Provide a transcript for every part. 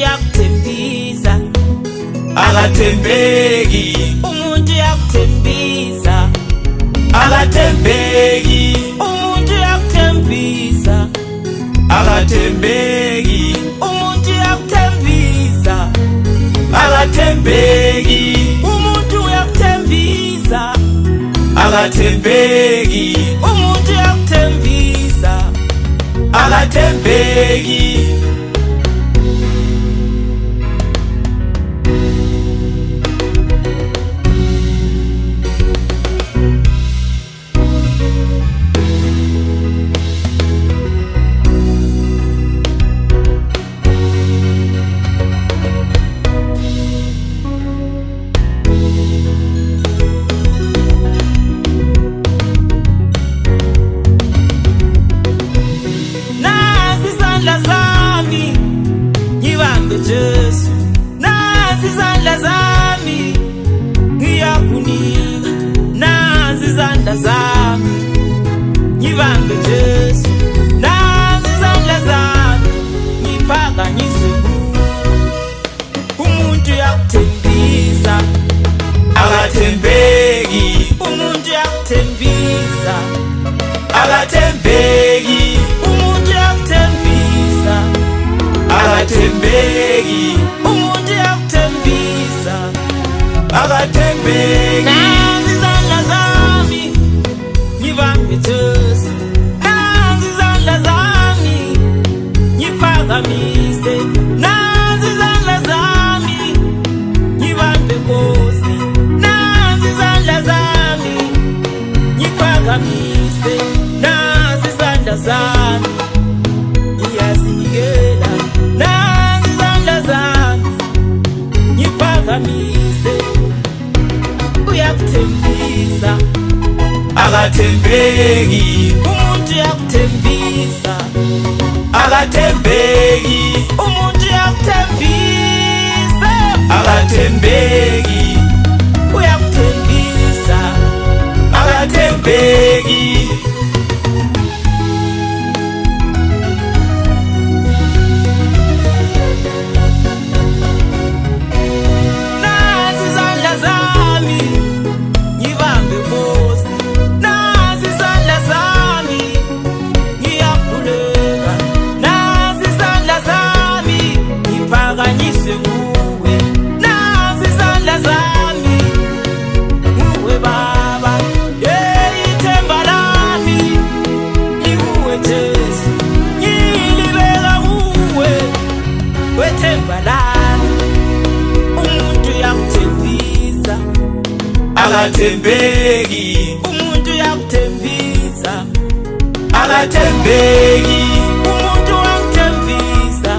uyakuthembisa akathembeki, umuntu uyakuthembisa akathembeki, umuntu uyakuthembisa akathembeki, umuntu uyakuthembisa akathembeki, umuntu uyakuthembisa akathembeki, umuntu uyakuthembisa akathembeki. Jesu, nazi izandla zami ngiyakunika, nazi izandla zami ngibambe Jesu, nazi izandla zami ngiphakanyise kuwe. Umuntu uyakuthembisa Akathembeki, umuntu uyakuthembisa akathembeki, umuntu uyakuthembisa akathembeki, umuntu uyakuthembisa akathembeki. nazi izandla zami ngibambe Jesu, nazi izandla zami ngiphakamise, nazi izandla zami ngibambe Nkosi, nazi izandla zami ngiphakamise, nazi izandla zami ngiyazikela, nazi izandla zami ngiphakamise. Uyakuthembisa Akathembeki, umuntu uyakuthembisa akathembeki, umuntu uyakuthembisa akathembeki, uyakuthembisa akathembeki. nazi izandla zami ngibambe Nkosi, nazi izandla zami ngiyakhuleka, nazi izandla zami ngiphakanyise kuwe, nazi izandla zami kuwe Baba, ithemba lami likuwe Jesu, ngilibeka kuwe wethemba lami. Umuntu uyakuthembisa Akathembeki, umuntu uyakuthembisa akathembeki, umuntu uyakuthembisa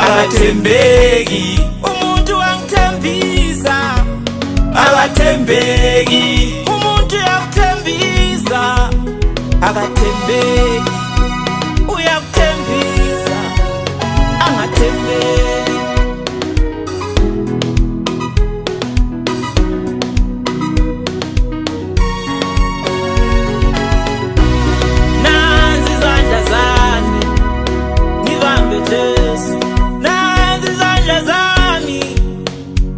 akathembeki, umuntu uyakuthembisa akathembeki, umuntu uyakuthembisa akathembeki, uyakuthembisa angathembeki. Nazi izandla zami ngibambe Jesu, nazi izandla zami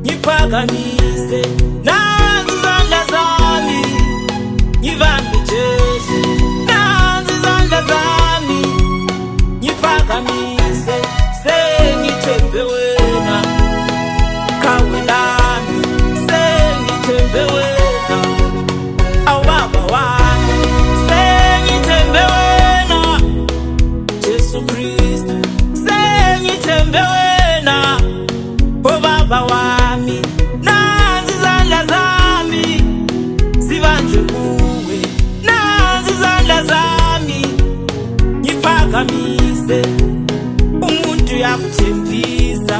ngiphakamise, nazi izandla zami ngibambe Jesu, nazi izandla zami ngiphakamise. Sengithembe wena khawe lami, sengithembe wena awubaba wami, sengithembe wena Jesu Kristu, sengithembe wena obaba wami. Nazi izandla zami zibanjwe kuwe, nazi izandla zami ngiphakamise. Umuntu uyakuthembisa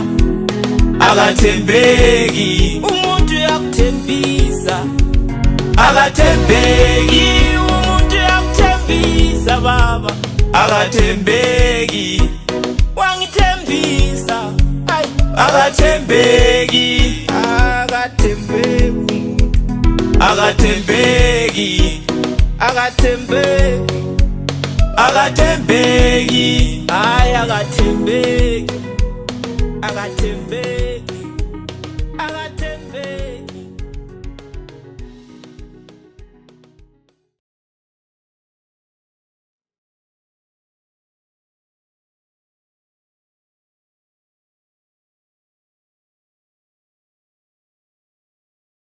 akathembeki, umuntu uyakuthembisa akathembeki, umuntu uyakuthembisa Baba, akathembeki, wangithembisa ay akathembeki, akathembeki akathembeki, akathembeki akathembeki, ay akathembeki akathembeki